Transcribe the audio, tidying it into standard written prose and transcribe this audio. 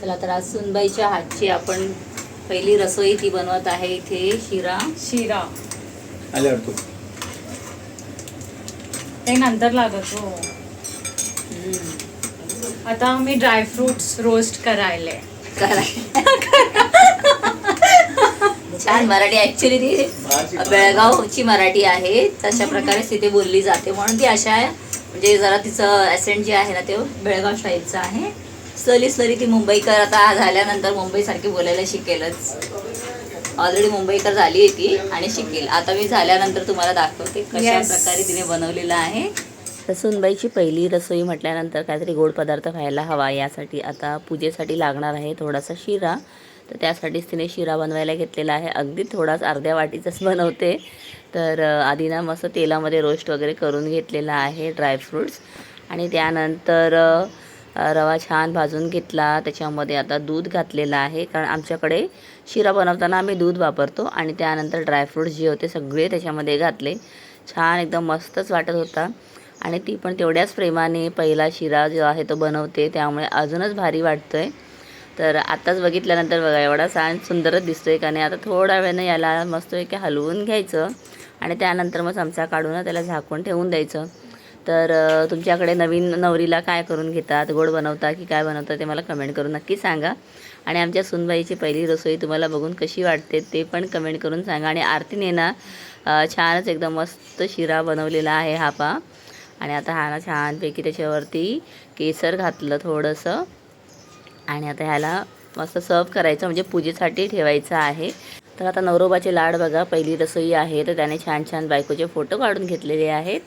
चला तर आज सुनबाईच्या हातची आपण पहिली रसोई ती बनवत आहे इथे शिरा आल्यावर तू ते नंतर लागत हो. आता मी ड्रायफ्रुट्स रोस्ट करायले. छान मराठी ऍक्च्युली ती बेळगावची मराठी आहे, तशा प्रकारे तिथे बोलली जाते म्हणून ती अशा आहे. म्हणजे जरा तिचं ॲसेंट जे आहे ना ते बेळगाव स्टाईलचं आहे. स्लोली ती मुंबईकर आता झाल्यानंतर मुंबईसारखी बोलायला शिकेलच. ऑलरेडी मुंबईकर झाली आहे ती आणि शिकेल. आता मी झाल्यानंतर तुम्हाला दाखवते कशा प्रकारे तिने बनवलेलं आहे. सुनबाईची पहिली रसोई म्हटल्यानंतर काहीतरी गोड पदार्थ खायला हवा, यासाठी आता पूजेसाठी लागणार आहे थोडासा शिरा. तर त्यासाठीच तिने शिरा बनवायला घेतलेला आहे. अगदी थोडाच अर्ध्या वाटीचाच बनवते. तर आधी ना मस्त तेलामध्ये रोस्ट वगैरे करून घेतलेला आहे ड्रायफ्रूट्स, आणि त्यानंतर रवा छान भाजून घेतला. त्याच्यामध्ये आता दूध घातलेलं आहे, कारण आमच्याकडे शिरा बनवताना आम्ही दूध वापरतो. आणि त्यानंतर ड्रायफ्रूट्स जे होते सगळे त्याच्यामध्ये घातले. छान एकदम मस्तच वाटत होता. आणि ती पण तेवढ्याच प्रेमाने पहिला शिरा जो आहे तो बनवते, त्यामुळे अजूनच भारी वाटतो आहे. तर आत्ताच बघितल्यानंतर बघा एवढा छान सुंदरच दिसतो आहे का नाही. आता थोड्या वेळानं याला मस्तपैकी हलवून घ्यायचं आणि त्यानंतर मग चमचा काढून त्याला झाकून ठेवून द्यायचं. तर तुमच्याकडे नवीन नवरीला काय करून घेतात, गोड बनवता की काय बनवता ते मला कमेंट करून नक्की सांगा. आणि आमच्या सुनबाईची पहिली रसोई तुम्हाला बघून कशी वाटते ते पण कमेंट करून सांगा. आणि आरतीने ना छानच एकदम मस्त शिरा बनवलेला आहे हा पा. आणि आता हा ना छानपैकी त्याच्यावरती केसर घातलं थोडंसं, आणि आता ह्याला मस्त सर्व करायचं, म्हणजे पूजेसाठी ठेवायचं आहे. तर आता नवरोबाचे लाड बघा, पहिली रसोई आहे तर त्याने छान छान बायकोचे फोटो काढून घेतलेले आहेत.